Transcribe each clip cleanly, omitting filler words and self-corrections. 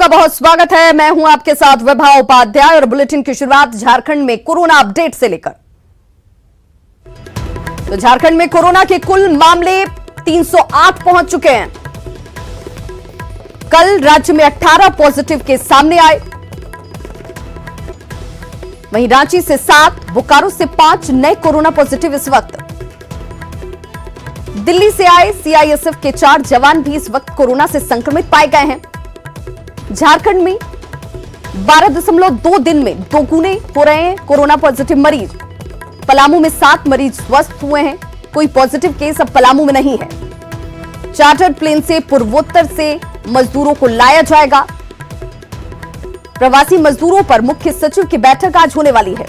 बहुत स्वागत है। मैं हूं आपके साथ विभा उपाध्याय और बुलेटिन की शुरुआत झारखंड में कोरोना अपडेट से लेकर। तो झारखंड में कोरोना के कुल मामले 308 पहुंच चुके हैं। कल राज्य में 18 पॉजिटिव केस सामने आए। वहीं रांची से 7, बोकारो से 5 नए कोरोना पॉजिटिव इस वक्त। दिल्ली से आए सीआईएसएफ के 4 जवान भी इस वक्त कोरोना से संक्रमित पाए गए हैं। झारखंड में 12.2 दिन में दोगुने हो रहे हैं कोरोना पॉजिटिव मरीज। पलामू में 7 मरीज स्वस्थ हुए हैं। कोई पॉजिटिव केस अब पलामू में नहीं है। चार्टर्ड प्लेन से पूर्वोत्तर से मजदूरों को लाया जाएगा। प्रवासी मजदूरों पर मुख्य सचिव की बैठक आज होने वाली है।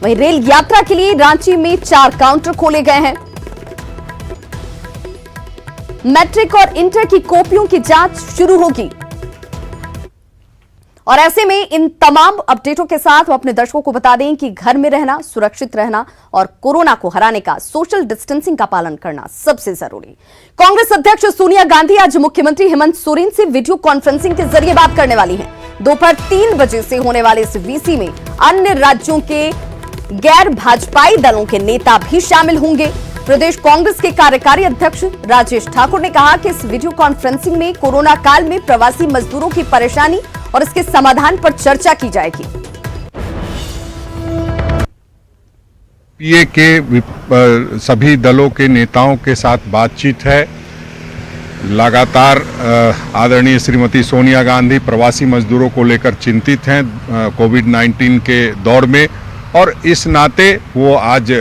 वहीं रेल यात्रा के लिए रांची में 4 काउंटर खोले गए हैं। मैट्रिक और इंटर की कॉपियों की जांच शुरू होगी। और ऐसे में इन तमाम अपडेटों के साथ हम अपने दर्शकों को बता दें कि घर में रहना, सुरक्षित रहना और कोरोना को हराने का सोशल डिस्टेंसिंग का पालन करना सबसे जरूरी। कांग्रेस अध्यक्ष सोनिया गांधी आज मुख्यमंत्री हेमंत सोरेन से वीडियो कॉन्फ्रेंसिंग के जरिए बात करने वाली हैं। दोपहर 3 बजे से होने वाले इस वीसी में अन्य राज्यों के गैर भाजपाई दलों के नेता भी शामिल होंगे। प्रदेश कांग्रेस के कार्यकारी अध्यक्ष राजेश ठाकुर ने कहा कि इस वीडियो कॉन्फ्रेंसिंग में कोरोना काल में प्रवासी मजदूरों की परेशानी और इसके समाधान पर चर्चा की जाएगी। पीए के सभी दलों के नेताओं के साथ बातचीत है। लगातार आदरणीय श्रीमती सोनिया गांधी प्रवासी मजदूरों को लेकर चिंतित हैं कोविड-19 के दौर में, और इस नाते वो आज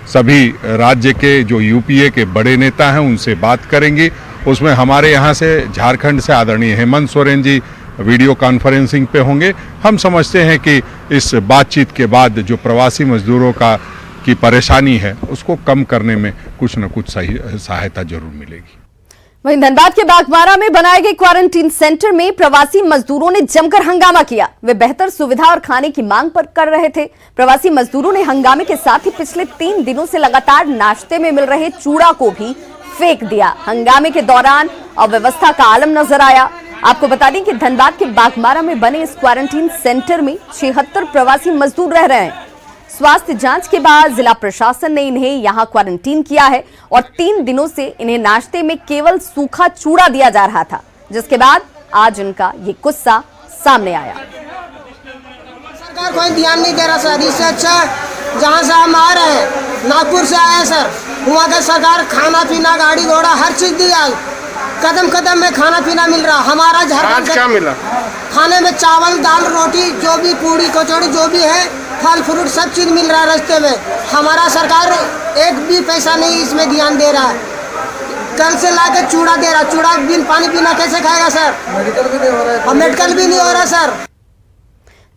सभी राज्य के जो यूपीए के बड़े नेता हैं उनसे बात करेंगी। उसमें हमारे यहाँ से झारखंड से आदरणीय हेमंत सोरेन जी वीडियो कॉन्फ्रेंसिंग पे होंगे। हम समझते हैं कि इस बातचीत के बाद जो प्रवासी मजदूरों की परेशानी है उसको कम करने में कुछ न कुछ सहायता जरूर मिलेगी। वहीं धनबाद के बागमारा में बनाए गए क्वारंटीन सेंटर में प्रवासी मजदूरों ने जमकर हंगामा किया। वे बेहतर सुविधा और खाने की मांग पर कर रहे थे। प्रवासी मजदूरों ने हंगामे के साथ ही पिछले 3 दिनों से लगातार नाश्ते में मिल रहे चूड़ा को भी फेंक दिया। हंगामे के दौरान अव्यवस्था का आलम नजर आया। आपको बता दें कि धनबाद के बागमारा में बने इस क्वारंटीन सेंटर में 76 प्रवासी मजदूर रह रहे हैं। स्वास्थ्य जांच के बाद जिला प्रशासन ने इन्हें यहां क्वारंटीन किया है और 3 दिनों से इन्हें नाश्ते में केवल सूखा चूड़ा दिया जा रहा था, जिसके बाद आज इनका ये गुस्सा सामने आया। सरकार कोई ध्यान नहीं दे रहा सर। इससे अच्छा जहां से हम आ रहे हैं, नागपुर से आए सर, वहाँ का सरकार खाना पीना, गाड़ी घोड़ा हर चीज दिया। कदम कदम में खाना पीना मिल रहा। हमारा झारखंड क्या मिला? खाने में चावल, दाल, रोटी, जो भी पूड़ी कचौड़ी जो भी है, फल फ्रूट सब चीज मिल रहा है रास्ते में। हमारा सरकार एक भी पैसा नहीं इसमें ध्यान दे रहा है। कल से लाके चूड़ा दे रहा। चूड़ा बिन पानी पीना कैसे खाएगा सर? मेडिकल भी नहीं हो रहा है। और मेडिकल भी नहीं हो रहा सर।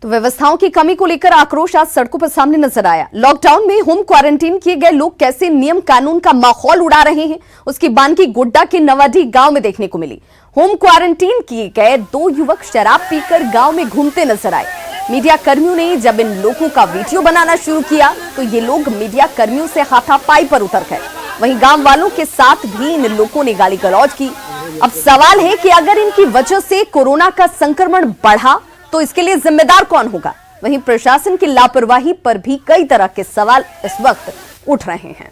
तो व्यवस्थाओं की कमी को लेकर आक्रोश आज सड़कों पर सामने नजर आया। लॉकडाउन में होम क्वारंटीन किए गए लोग कैसे नियम कानून का माहौल उड़ा रहे हैं, उसकी बानगी गोड्डा के नवाडीह गांव में देखने को मिली। होम क्वारंटीन किए गए 2 युवक शराब पीकर गांव में घूमते नजर आए। मीडिया कर्मियों ने जब इन लोगों का वीडियो बनाना शुरू किया तो ये लोग मीडिया कर्मियों से हाथापाई पर उतर गए। वहीं गांव वालों के साथ भी इन लोगों ने गाली गलौज की। अब सवाल है कि अगर इनकी वजह से कोरोना का संक्रमण बढ़ा तो इसके लिए जिम्मेदार कौन होगा? वहीं प्रशासन की लापरवाही पर भी कई तरह के सवाल इस वक्त उठ रहे हैं।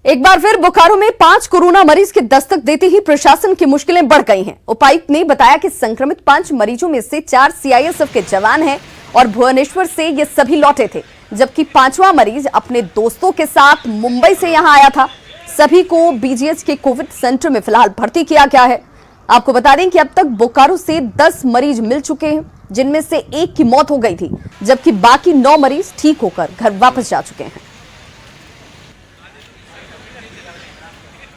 एक बार फिर बोकारो में 5 कोरोना मरीज की दस्तक देते ही प्रशासन की मुश्किलें बढ़ गई हैं। उपायुक्त ने बताया कि संक्रमित 5 मरीजों में से 4 सीआईएसएफ के जवान हैं और भुवनेश्वर से ये सभी लौटे थे, जबकि 5वां मरीज अपने दोस्तों के साथ मुंबई से यहां आया था। सभी को बीजीएच के कोविड सेंटर में फिलहाल भर्ती किया गया है। आपको बता दें कि अब तक बोकारो से 10 मरीज मिल चुके हैं, जिनमें से 1 की मौत हो गई थी, जबकि बाकी 9 मरीज ठीक होकर घर वापस जा चुके हैं।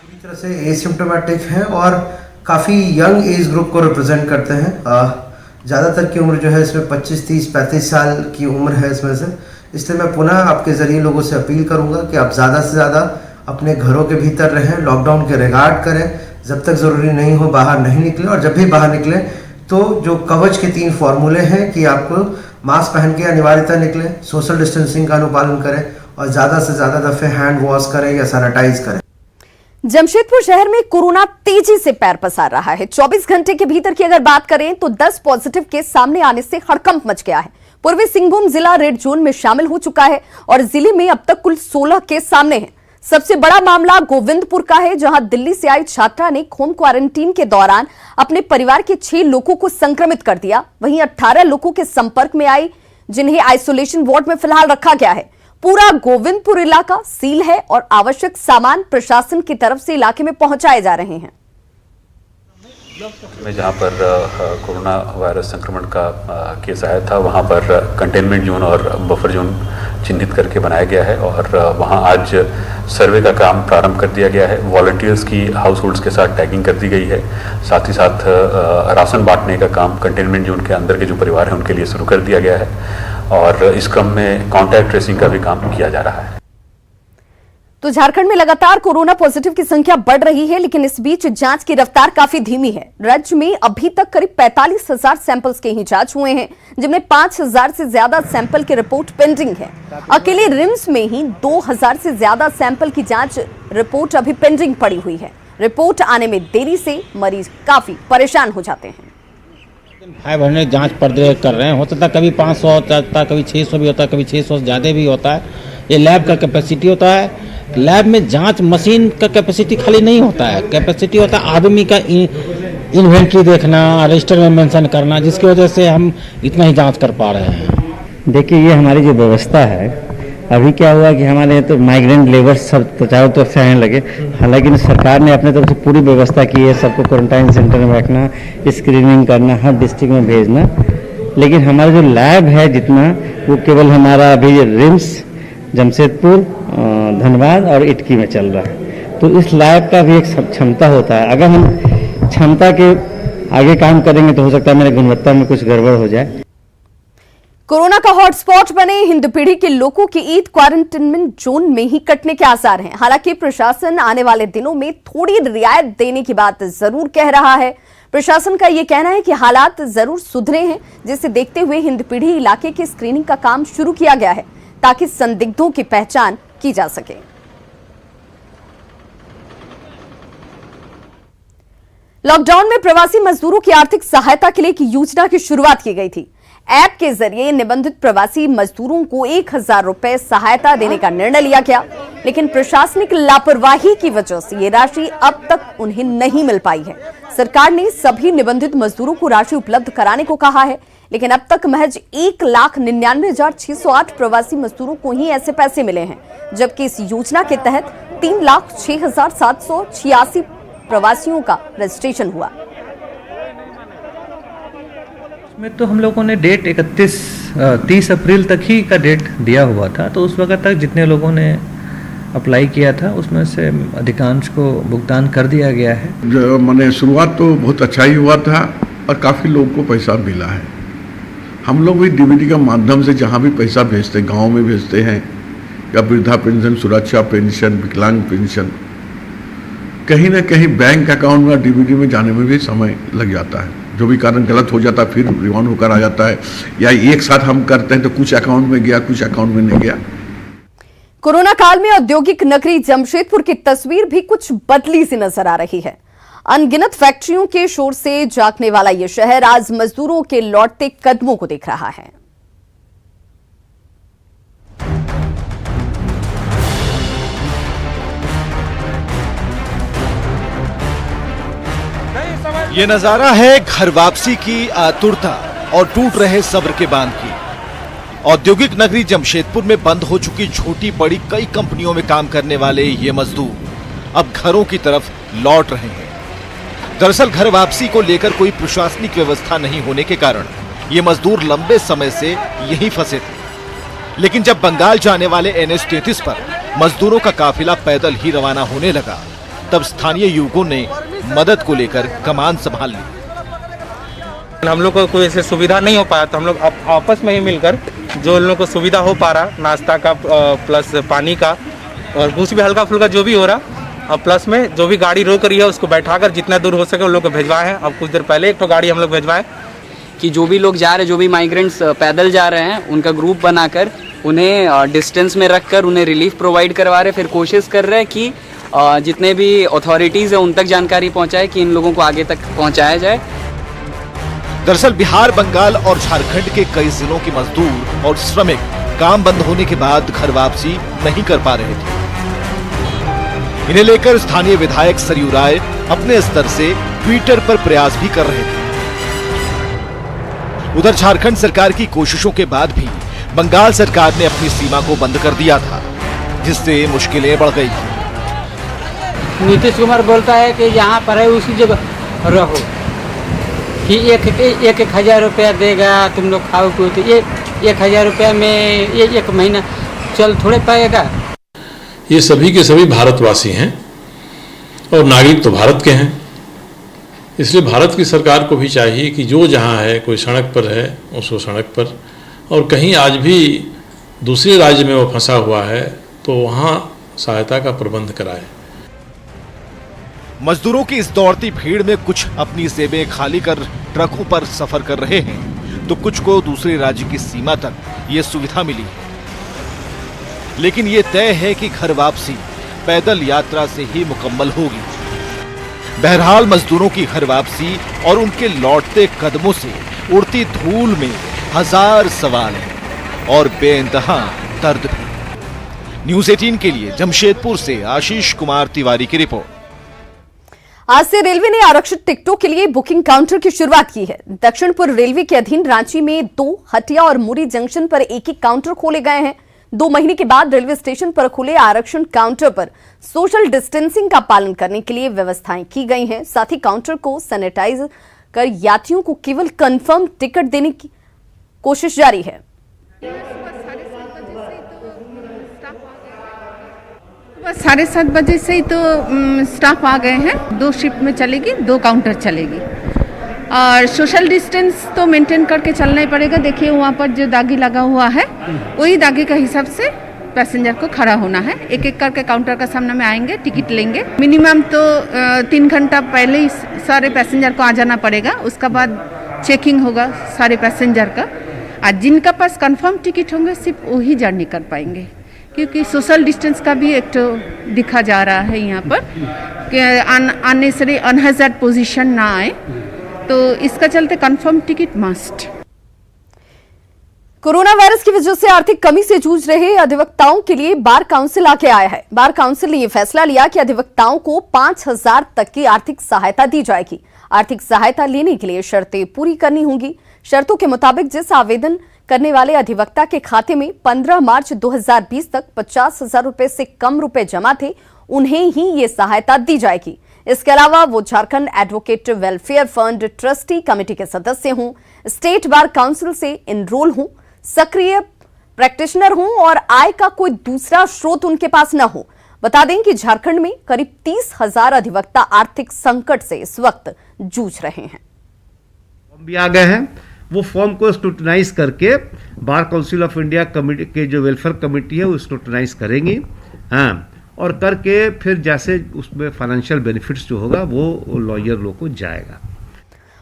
पूरी तरह से एसिम्प्टोमेटिक हैं और काफ़ी यंग एज ग्रुप को रिप्रेजेंट करते हैं। ज़्यादातर की उम्र जो है इसमें 25, 30, 35 साल की उम्र है इसमें से। इसलिए मैं पुनः आपके ज़रिए लोगों से अपील करूंगा कि आप ज़्यादा से ज़्यादा अपने घरों के भीतर रहें, लॉकडाउन के रिगार्ड करें, जब तक ज़रूरी नहीं हो बाहर नहीं निकले, और जब भी बाहर निकले तो जो कवच के 3 फॉर्मूले हैं कि आपको मास्क पहन के अनिवार्यता निकले, सोशल डिस्टेंसिंग का अनुपालन करें और ज़्यादा से ज़्यादा दफ़े हैंड वॉश करें या सैनिटाइज करें। जमशेदपुर शहर में कोरोना तेजी से पैर पसार रहा है। 24 घंटे के भीतर की अगर बात करें तो 10 पॉजिटिव केस सामने आने से हड़कंप मच गया है। पूर्वी सिंहभूम जिला रेड जोन में शामिल हो चुका है और जिले में अब तक कुल 16 केस सामने हैं। सबसे बड़ा मामला गोविंदपुर का है, जहां दिल्ली से आई छात्रा ने होम क्वारंटीन के दौरान अपने परिवार के 6 लोगों को संक्रमित कर दिया। वहीं 18 लोगों के संपर्क में आई, जिन्हें आइसोलेशन वार्ड में फिलहाल रखा गया है। पूरा गोविंदपुर इलाका सील है और आवश्यक सामान प्रशासन की तरफ से इलाके में पहुंचाए जा रहे हैं। में जहाँ पर कोरोना वायरस संक्रमण का केस आया था, वहाँ पर कंटेनमेंट जोन और बफर जोन चिन्हित करके बनाया गया है और वहाँ आज सर्वे का काम प्रारंभ कर दिया गया है। वॉलंटियर्स की हाउस होल्ड्स के साथ टैगिंग कर दी गई है। साथ ही साथ राशन बांटने का काम कंटेनमेंट जोन के अंदर के जो परिवार हैं उनके लिए शुरू कर दिया गया है और इस क्रम में कॉन्टैक्ट ट्रेसिंग का भी काम किया जा रहा है। तो झारखंड में लगातार कोरोना पॉजिटिव की संख्या बढ़ रही है, लेकिन इस बीच जांच की रफ्तार काफी धीमी है। राज्य में अभी तक करीब 45,000 सैंपल्स के ही जांच हुए हैं, जिनमें 5,000 से ज्यादा सैंपल की रिपोर्ट पेंडिंग है। अकेले रिम्स में ही 2,000 से ज्यादा सैंपल की जांच रिपोर्ट अभी पेंडिंग पड़ी हुई है। रिपोर्ट आने में देरी से मरीज काफी परेशान हो जाते हैं। 500 जांच पर कर रहे हैं, होता था कभी 500 होता था, कभी 600 भी होता है, कभी 600 से ज़्यादा भी होता है। ये लैब का कैपेसिटी होता है। लैब में जांच मशीन का कैपेसिटी खाली नहीं होता है, कैपेसिटी होता है आदमी का इन्वेंट्री देखना, रजिस्टर में मेंशन करना, जिसकी वजह से हम इतना ही जांच कर पा रहे हैं। देखिए, ये हमारी जो व्यवस्था है, अभी क्या हुआ कि हमारे तो माइग्रेंट लेबर सब चारों तरफ से आने लगे। हालांकि सरकार ने अपने तरफ से पूरी व्यवस्था की है, सबको क्वारंटाइन सेंटर में रखना, स्क्रीनिंग करना, हर डिस्ट्रिक्ट में भेजना। लेकिन हमारा जो लैब है जितना, वो केवल हमारा अभी रिम्स, जमशेदपुर, धनबाद और इटकी में चल रहा है। तो इस लैब का भी एक क्षमता होता है। अगर हम क्षमता के आगे काम करेंगे तो हो सकता है मेरी गुणवत्ता में कुछ गड़बड़ हो जाए। कोरोना का हॉटस्पॉट बने हिंदू पीढ़ी के लोगों की ईद क्वारंटाइनमेंट जोन में ही कटने के आसार हैं। हालांकि प्रशासन आने वाले दिनों में थोड़ी रियायत देने की बात जरूर कह रहा है। प्रशासन का यह कहना है कि हालात जरूर सुधरे हैं, जिसे देखते हुए हिंदू पीढ़ी इलाके की स्क्रीनिंग का काम शुरू किया गया है ताकि संदिग्धों की पहचान की जा सके। लॉकडाउन में प्रवासी मजदूरों की आर्थिक सहायता के लिए एक योजना की शुरुआत की गई थी। ऐप के जरिए निबंधित प्रवासी मजदूरों को 1,000 रुपए सहायता देने का निर्णय लिया गया, लेकिन प्रशासनिक लापरवाही की वजह से ये राशि अब तक उन्हें नहीं मिल पाई है। सरकार ने सभी निबंधित मजदूरों को राशि उपलब्ध कराने को कहा है, लेकिन अब तक महज 1,99,608 प्रवासी मजदूरों को ही ऐसे पैसे मिले हैं, जबकि इस योजना के तहत 3,06,786 प्रवासियों का रजिस्ट्रेशन हुआ। में तो हम लोगों ने डेट 30 अप्रैल तक ही का डेट दिया हुआ था, तो उस वक्त तक जितने लोगों ने अप्लाई किया था उसमें से अधिकांश को भुगतान कर दिया गया है। मैंने शुरुआत तो बहुत अच्छा ही हुआ था और काफ़ी लोगों को पैसा मिला है। हम लोग भी डीबीटी के माध्यम से जहाँ भी पैसा भेजते हैं, गाँव में भेजते हैं, या वृद्धा पेंशन, सुरक्षा पेंशन, विकलांग पेंशन, कहीं ना कहीं बैंक अकाउंट में डीबीटी में जाने में भी समय लग जाता है। जो भी कारण गलत हो जाता है फिर रिवाउंड होकर आ जाता है, या एक साथ हम करते हैं तो कुछ अकाउंट में गया, कुछ अकाउंट में नहीं गया। कोरोना काल में औद्योगिक नगरी जमशेदपुर की तस्वीर भी कुछ बदली सी नजर आ रही है। अनगिनत फैक्ट्रियों के शोर से जागने वाला यह शहर आज मजदूरों के लौटते कदमों को देख रहा है। ये नजारा है घर वापसी की आतुरता और टूट रहे सब्र के बांध की। औद्योगिक नगरी जमशेदपुर में बंद हो चुकी छोटी बड़ी कई कंपनियों में काम करने वाले ये मजदूर अब घरों की तरफ लौट रहे हैं। दरअसल घर वापसी को लेकर कोई प्रशासनिक व्यवस्था नहीं होने के कारण ये मजदूर लंबे समय से यहीं फंसे थे, लेकिन जब बंगाल जाने वाले NH 33 पर मजदूरों का काफिला पैदल ही रवाना होने लगा, तब स्थानीय युवकों ने मदद को लेकर कमान संभाल ली। हम लोग को कोई ऐसे सुविधा नहीं हो पाया, तो हम लोग आपस में ही मिलकर जो उन लोगों को सुविधा हो पा रहा, नाश्ता का प्लस पानी का और कुछ भी हल्का फुल्का जो भी हो रहा, और प्लस में जो भी गाड़ी रोक रही है उसको बैठाकर जितना दूर हो सके उन लोग को भिजवाए हैं। अब कुछ देर पहले एक तो गाड़ी हम लोग भिजवाए कि जो भी लोग जा रहे हैं, जो भी माइग्रेंट्स पैदल जा रहे हैं, उनका ग्रुप बनाकर उन्हें डिस्टेंस में रखकर उन्हें रिलीफ प्रोवाइड करवा रहे, फिर कोशिश कर रहे हैं कि जितने भी अथॉरिटीज़ हैं उन तक जानकारी पहुंचाए कि इन लोगों को आगे तक पहुंचाया जाए। दरअसल बिहार, बंगाल और झारखंड के कई जिलों के मजदूर और श्रमिक काम बंद होने के बाद घर वापसी नहीं कर पा रहे थे। इन्हें लेकर स्थानीय विधायक सरयू राय अपने स्तर से ट्विटर पर प्रयास भी कर रहे थे। उधर झारखंड सरकार की कोशिशों के बाद भी बंगाल सरकार ने अपनी सीमा को बंद कर दिया था, जिससे मुश्किलें बढ़ गई थी। नीतीश कुमार बोलता है कि यहाँ पर है उसी जगह रहो, कि एक हजार रुपया देगा, तुम लोग खाओ पियो, तो ये 1,000 रुपया में एक महीना चल थोड़े पाएगा। ये सभी के सभी भारतवासी हैं और नागरिक तो भारत के हैं, इसलिए भारत की सरकार को भी चाहिए कि जो जहाँ है, कोई सड़क पर है उसको सड़क पर, और कहीं आज भी दूसरे राज्य में वो फंसा हुआ है तो वहाँ सहायता का प्रबंध कराए। मजदूरों की इस दौड़ती भीड़ में कुछ अपनी सेबें खाली कर ट्रकों पर सफर कर रहे हैं, तो कुछ को दूसरे राज्य की सीमा तक ये सुविधा मिली है। लेकिन ये तय है कि घर वापसी पैदल यात्रा से ही मुकम्मल होगी। बहरहाल मजदूरों की घर वापसी और उनके लौटते कदमों से उड़ती धूल में हजार सवाल हैं और बेइंतहा दर्द भी। न्यूज़ 18 के लिए जमशेदपुर से आशीष कुमार तिवारी की रिपोर्ट। आज से रेलवे ने आरक्षित टिकटों के लिए बुकिंग काउंटर की शुरुआत की है। दक्षिण पूर्व रेलवे के अधीन रांची में 2, हटिया और मुरी जंक्शन पर एक काउंटर खोले गए हैं। 2 महीने के बाद रेलवे स्टेशन पर खुले आरक्षण काउंटर पर सोशल डिस्टेंसिंग का पालन करने के लिए व्यवस्थाएं की गई हैं। साथ ही काउंटर को सैनिटाइज कर यात्रियों को केवल कंफर्म टिकट देने की कोशिश जारी है। सुबह 7:30 बजे से ही तो स्टाफ आ गए हैं। 2 शिफ्ट में चलेगी, 2 काउंटर चलेगी और सोशल डिस्टेंस तो मेंटेन करके चलना ही पड़ेगा। देखिए वहाँ पर जो दागी लगा हुआ है वही दागी के हिसाब से पैसेंजर को खड़ा होना है। एक एक करके काउंटर का सामने में आएंगे, टिकट लेंगे। मिनिमम तो 3 घंटा पहले ही सारे पैसेंजर को आ जाना पड़ेगा। उसके बाद चेकिंग होगा सारे पैसेंजर का। आज जिनका पास कंफर्म टिकट होंगे सिर्फ वही जर्नी कर पाएंगे, क्योंकि सोशल डिस्टेंस का भी एक तो दिखा जा रहा है यहाँ पर कि अननेसेसरी अनहैज़र्ड पोजीशन ना आए, तो इसका चलते confirm ticket must. Corona virus की वजह से आर्थिक कमी से जूझ रहे अधिवक्ताओं के लिए बार काउंसिल आगे आया है। बार काउंसिल ने यह फैसला लिया कि अधिवक्ताओं को 5,000 तक की आर्थिक सहायता दी जाएगी। आर्थिक सहायता लेने के लिए शर्तें पूरी करनी होंगी। शर्तों के मुताबिक जिस आवेदन करने वाले अधिवक्ता के खाते में 15 मार्च 2020 तक 50,000 रुपए से कम रुपए जमा थे, उन्हें ही ये सहायता दी जाएगी। इसके अलावा वो Jharkhand advocate welfare fund trustee committee के सदस्य हों, स्टेट बार काउंसिल से इनरोल हों, सक्रिय प्रैक्टिशनर हों और आय का कोई दूसरा स्रोत उनके पास न हो। बता दें कि झारखंड में करीब 30,000 अधिवक्ता आर्थिक संकट से इस वक्त जूझ रहे हैं। भी आ गए हैं, वो फॉर्म को स्क्रूटनाइज करके bar council of India committee के जो वेलफेयर कमेटी है वो स्क्रूटनाइज करेंगी, हाँ, और करके फिर जैसे उसमें फाइनेंशियल बेनिफिट्स जो होगा वो लॉयर लोग को जाएगा।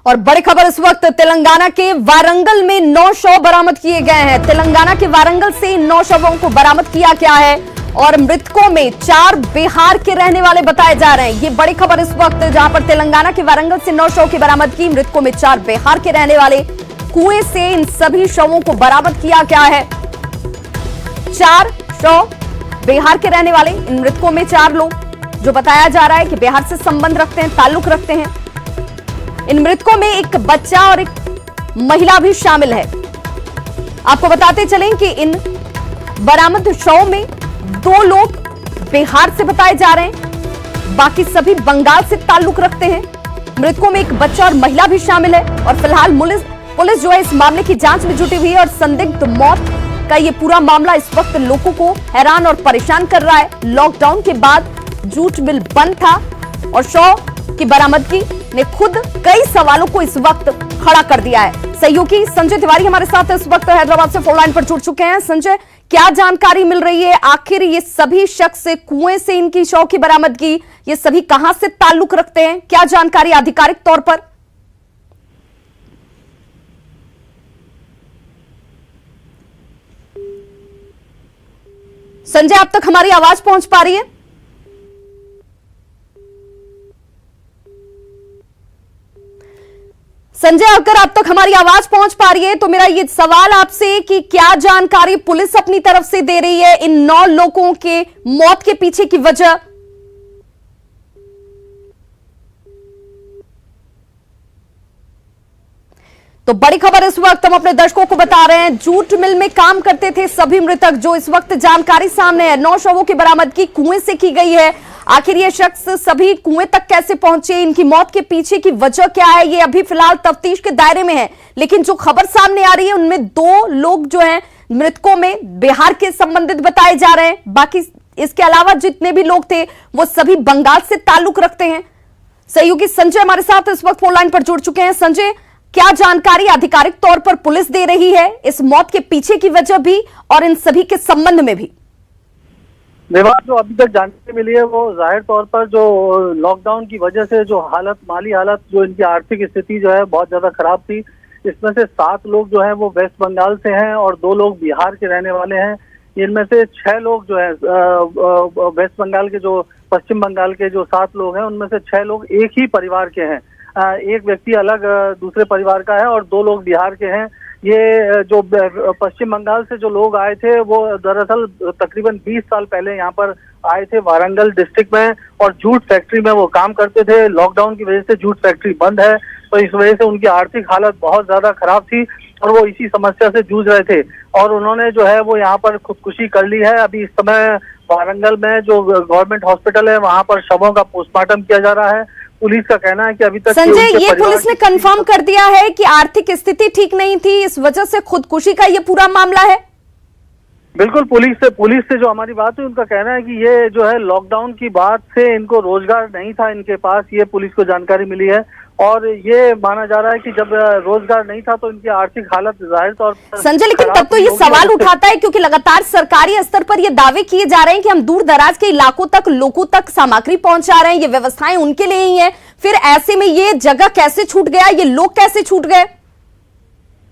और बड़ी खबर इस वक्त तेलंगाना के वारंगल में 9 शव बरामद किए गए हैं। तेलंगाना के वारंगल से 9 शवों को बरामद किया गया है और मृतकों में 4 बिहार के रहने वाले बताए जा रहे हैं। ये बड़ी खबर इस वक्त, जहां पर तेलंगाना के वारंगल से 9 शव की बरामद की। मृतकों में 4 बिहार के रहने वाले। कुएं से इन सभी शवों को बरामद किया गया है। 4 शव बिहार के रहने वाले। इन मृतकों में 4 लोग जो बताया जा रहा है कि बिहार से संबंध रखते हैं, ताल्लुक रखते हैं। इन मृतकों में एक बच्चा और एक महिला भी शामिल है। आपको बताते चलें कि इन बरामद शवों में 2 लोग बिहार से बताए जा रहे हैं, बाकी सभी बंगाल से ताल्लुक रखते हैं। मृतकों में एक बच्चा और महिला भी शामिल है और फिलहाल पुलिस जो है इस मामले की जांच में जुटी हुई है और संदिग्ध मौत का ये पूरा मामला इस वक्त लोगों को हैरान और परेशान कर रहा है। लॉकडाउन के बाद जूट मिल बंद था और शव की बरामदगी ने खुद कई सवालों को इस वक्त खड़ा कर दिया है। सहयोगी संजय तिवारी हमारे साथ इस वक्त हैदराबाद से फोन लाइन पर जुड़ चुके हैं। संजय, क्या जानकारी मिल रही है? आखिर ये सभी शख्स कुएं से इनकी शव की बरामदगी, ये सभी कहां से ताल्लुक रखते हैं? क्या जानकारी आधिकारिक तौर पर? संजय, आप तक हमारी आवाज पहुंच पा रही है? संजय, अगर आप तक हमारी आवाज पहुंच पा रही है तो मेरा ये सवाल आपसे कि क्या जानकारी पुलिस अपनी तरफ से दे रही है इन 9 लोगों के मौत के पीछे की वजह? तो बड़ी खबर इस वक्त हम अपने दर्शकों को बता रहे हैं। जूट मिल में काम करते थे सभी मृतक, जो इस वक्त जानकारी सामने है। 9 शवों की बरामदगी कुएं से की गई है। आखिर ये शख्स सभी कुएं तक कैसे पहुंचे, इनकी मौत के पीछे की वजह क्या है, ये अभी फिलहाल तफ्तीश के दायरे में है। लेकिन जो खबर सामने आ रही है उनमें 2 लोग जो हैं मृतकों में बिहार के संबंधित बताए जा रहे हैं। बाकी इसके अलावा जितने भी लोग थे वो सभी बंगाल से ताल्लुक रखते हैं। सहयोगी संजय हमारे साथ इस वक्त फोन लाइन पर जुड़ चुके हैं। संजय, क्या जानकारी आधिकारिक तौर पर पुलिस दे रही है इस मौत के पीछे की वजह भी और इन सभी के संबंध में भी? विभाग जो अभी तक जानकारी मिली है वो जाहिर तौर पर जो लॉकडाउन की वजह से जो माली हालत, जो इनकी आर्थिक स्थिति जो है बहुत ज्यादा खराब थी। इसमें से 7 लोग जो है वो वेस्ट बंगाल से हैं और 2 लोग बिहार के रहने वाले हैं। इनमें से 6 लोग जो है वेस्ट बंगाल के, जो पश्चिम बंगाल के जो 7 लोग हैं उनमें से 6 लोग एक ही परिवार के हैं। एक व्यक्ति अलग दूसरे परिवार का है और 2 लोग बिहार के हैं। ये जो पश्चिम बंगाल से जो लोग आए थे वो दरअसल तकरीबन 20 साल पहले यहाँ पर आए थे वारंगल डिस्ट्रिक्ट में और जूट फैक्ट्री में वो काम करते थे। लॉकडाउन की वजह से जूट फैक्ट्री बंद है तो इस वजह से उनकी आर्थिक हालत बहुत ज्यादा खराब थी और वो इसी समस्या से जूझ रहे थे और उन्होंने जो है वो यहाँ पर खुदकुशी कर ली है। अभी इस समय वारंगल में जो गवर्नमेंट हॉस्पिटल है वहाँ पर शवों का पोस्टमार्टम किया जा रहा है। पुलिस का कहना है कि अभी तक संजय, ये पुलिस ने कंफर्म कर दिया है कि आर्थिक स्थिति ठीक नहीं थी, इस वजह से खुदकुशी का ये पूरा मामला है? बिल्कुल, पुलिस से जो हमारी बात हुई उनका कहना है कि ये जो है लॉकडाउन की बात से इनको रोजगार नहीं था इनके पास, ये पुलिस को जानकारी मिली है और ये माना जा रहा है कि जब रोजगार नहीं था तो इनकी आर्थिक हालत जाहिर तौर पर संजय, लेकिन तब तो ये सवाल उठाता है क्योंकि लगातार सरकारी स्तर पर ये दावे किए जा रहे हैं कि हम दूर दराज के इलाकों तक, लोगों तक सामग्री पहुंचा रहे हैं, ये व्यवस्थाएं उनके लिए ही है। फिर ऐसे में ये जगह कैसे छूट गया, ये लोग कैसे छूट गए?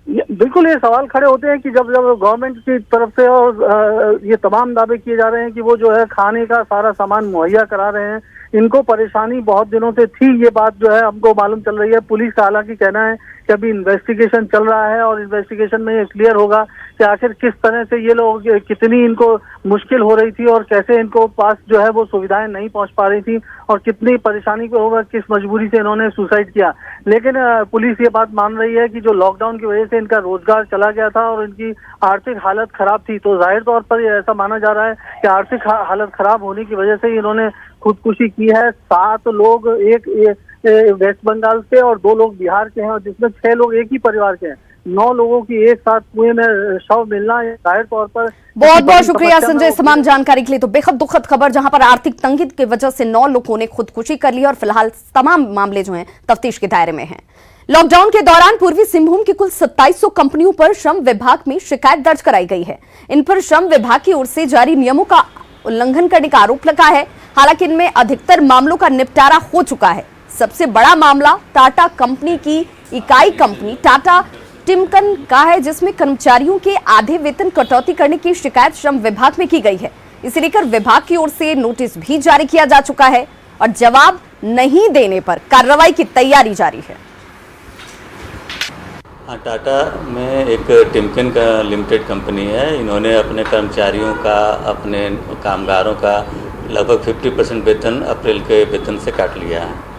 बिल्कुल, ये सवाल खड़े होते हैं कि जब गवर्नमेंट की तरफ से और ये तमाम दावे किए जा रहे हैं कि वो जो है खाने का सारा सामान मुहैया करा रहे हैं, इनको परेशानी बहुत दिनों से थी, ये बात जो है हमको मालूम चल रही है। पुलिस का हालांकि कहना है कि अभी इन्वेस्टिगेशन चल रहा है और इन्वेस्टिगेशन में ये क्लियर होगा कि आखिर किस तरह से ये लोग, कितनी इनको मुश्किल हो रही थी और कैसे इनको पास जो है वो सुविधाएं नहीं पहुंच पा रही थी और कितनी परेशानी को होगा, किस मजबूरी से इन्होंने सुसाइड किया। लेकिन पुलिस ये बात मान रही है कि जो लॉकडाउन की वजह से इनका रोजगार चला गया था और इनकी आर्थिक हालत खराब थी, तो जाहिर तौर पर ऐसा माना जा रहा है कि आर्थिक हालत खराब होने की वजह से इन्होंने खुदकुशी की है। 7 लोग एक वेस्ट बंगाल से और 2 लोग बिहार के हैं और जिसमें 6 लोग एक ही परिवार के हैं। 9 लोगों की एक साथ कुएं में शव मिलना जाहिर तौर पर। बहुत बहुत शुक्रिया संजय इस तमाम जानकारी के लिए। तो बेहद दुखद खबर, जहां पर आर्थिक तंगी की वजह से 9 लोगों ने खुदकुशी कर ली और फिलहाल तमाम मामले जो हैं तफ्तीश के दायरे में हैं। लॉकडाउन के दौरान पूर्वी सिंहभूम की कुल 2700 कंपनियों पर श्रम विभाग में शिकायत दर्ज कराई गई है। इन पर श्रम विभाग की ओर से जारी नियमों का उल्लंघन करने का आरोप लगा है। हालांकि इनमें अधिकतर मामलों का निपटारा हो चुका है। सबसे बड़ा मामला टाटा कंपनी की इकाई कंपनी टाटा टिमकन का है, जिसमें कर्मचारियों के आधे वेतन कटौती करने की शिकायत श्रम विभाग में की गई है। इसे लेकर विभाग की ओर से नोटिस भी जारी किया जा चुका है और जवाब नहीं देने पर कार्रवाई की तैयारी जारी है। हाँ, टाटा में एक टिमकन का लिमिटेड कंपनी है। इन्होंने अपने कर्मचारियों का, अपने कामगारों का लगभग 50% वेतन अप्रैल के वेतन से काट लिया है।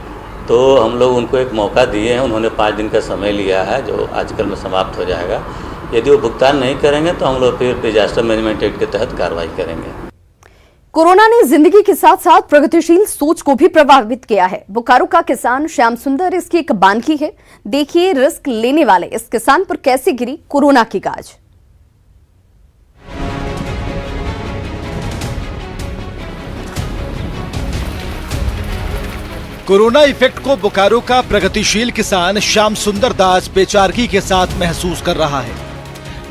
तो हम लोग उनको एक मौका दिए हैं, उन्होंने 5 दिन का समय लिया है जो आजकल में समाप्त हो जाएगा। यदि वो भुगतान नहीं करेंगे तो हम लोग फिर डिजास्टर मैनेजमेंट एक्ट के तहत कार्रवाई करेंगे। कोरोना ने जिंदगी के साथ साथ प्रगतिशील सोच को भी प्रभावित किया है। बोकारो का किसान श्याम सुंदर इसकी एक बानगी है। देखिए रिस्क लेने वाले इस किसान पर कैसे गिरी कोरोना की गाज। कोरोना इफेक्ट को बोकारो का प्रगतिशील किसान श्याम सुंदर दास बेचारगी के साथ महसूस कर रहा है।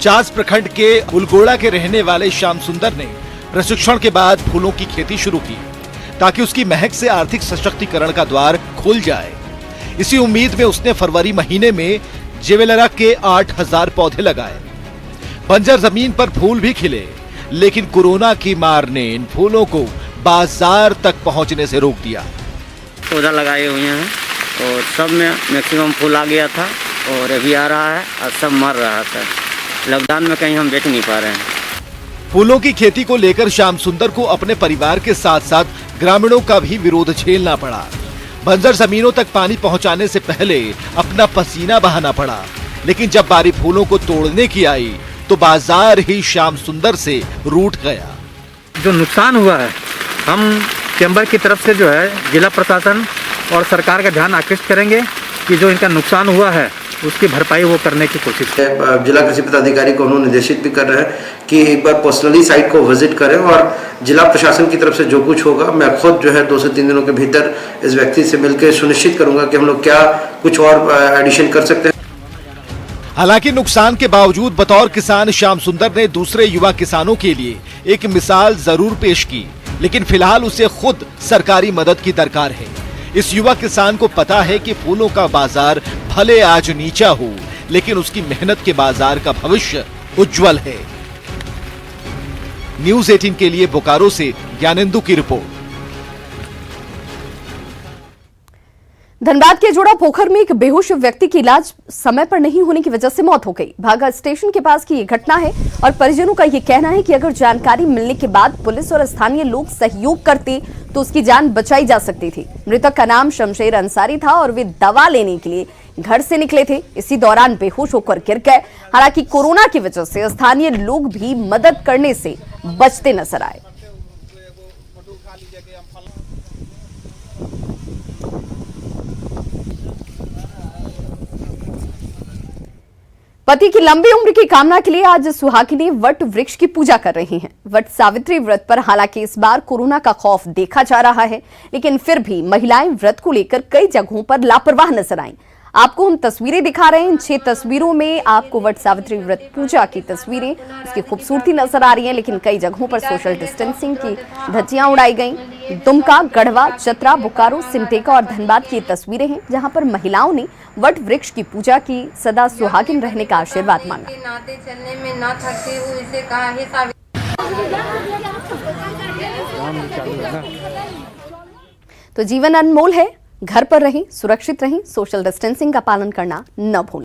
चास प्रखंड के उलगोड़ा के रहने वाले श्याम सुंदर ने प्रशिक्षण के बाद फूलों की खेती शुरू की ताकि उसकी महक से आर्थिक सशक्तिकरण का द्वार खुल जाए। इसी उम्मीद में उसने फरवरी महीने में जेवेलरा के 8000 पौधे लगाए। बंजर जमीन पर फूल भी खिले, लेकिन कोरोना की मार ने इन फूलों को बाजार तक पहुंचने से रोक दिया। पौधा लगाए हुए हैं और सब में मैक्सिमम फूल आ गया था और अभी आ रहा है और सब मर रहा था। लॉकडाउन में कहीं हम बेच नहीं पा रहे हैं। फूलों की खेती को लेकर श्याम सुंदर को अपने परिवार के साथ साथ ग्रामीणों का भी विरोध झेलना पड़ा। बंजर जमीनों तक पानी पहुंचाने से पहले अपना पसीना बहाना पड़ा, लेकिन जब बारी फूलों को तोड़ने की आई तो बाजार ही श्याम सुंदर से रूठ गया। जो नुकसान हुआ है, हम चैम्बर की तरफ से जो है जिला प्रशासन और सरकार का ध्यान आकृष्ट करेंगे कि जो इनका नुकसान हुआ है उसकी भरपाई वो करने की कोशिश करें। जिला कृषि पदाधिकारी को उन्होंने निर्देशित भी कर रहे हैं कि एक बार पर्सनली साइट को विजिट करें और जिला प्रशासन की तरफ से जो कुछ होगा मैं खुद जो है 2 से 3 दिनों के भीतर इस व्यक्ति से मिलकर सुनिश्चित करूंगा कि हम लोग क्या कुछ और एडिशन कर सकते हैं। हालांकि नुकसान के बावजूद बतौर किसान श्याम सुंदर ने दूसरे युवा किसानों के लिए एक मिसाल जरूर पेश की, लेकिन फिलहाल उसे खुद सरकारी मदद की दरकार है। इस युवा किसान को पता है कि फूलों का बाजार भले आज नीचा हो, लेकिन उसकी मेहनत के बाजार का भविष्य उज्जवल है। न्यूज़ 18 के लिए बोकारो से ज्ञानेंदु की रिपोर्ट। धनबाद के जोड़ा पोखर में एक बेहोश व्यक्ति की इलाज समय पर नहीं होने की वजह से मौत हो गई। भागा स्टेशन के पास की ये घटना है और परिजनों का ये कहना है कि अगर जानकारी मिलने के बाद पुलिस और स्थानीय लोग सहयोग करते तो उसकी जान बचाई जा सकती थी। मृतक का नाम शमशेर अंसारी था और वे दवा लेने के लिए घर से निकले थे। इसी दौरान बेहोश होकर गिर गए। हालांकि कोरोना की वजह से स्थानीय लोग भी मदद करने से बचते नजर आए। पति की लंबी उम्र की कामना के लिए आज सुहागिनें वट वृक्ष की पूजा कर रही हैं। वट सावित्री व्रत पर हालांकि इस बार कोरोना का खौफ देखा जा रहा है, लेकिन फिर भी महिलाएं व्रत को लेकर कई जगहों पर लापरवाह नजर आईं। आपको हम तस्वीरें दिखा रहे हैं। इन 6 तस्वीरों में आपको वट सावित्री व्रत पूजा की तस्वीरें, उसकी खूबसूरती नजर आ रही है, लेकिन कई जगहों पर सोशल डिस्टेंसिंग की धज्जियां उड़ाई गईं। दुमका, गढ़वा, चतरा, बोकारो, सिमडेगा और धनबाद की तस्वीरें हैं जहां पर महिलाओं ने वट वृक्ष की पूजा की, सदा सुहागिन रहने का आशीर्वाद मांगा। नाते चलने में ना थकते हुए इसे कहा है सावित्री। तो जीवन अनमोल है, घर पर रहें, सुरक्षित रहें, सोशल डिस्टेंसिंग का पालन करना न भूलें।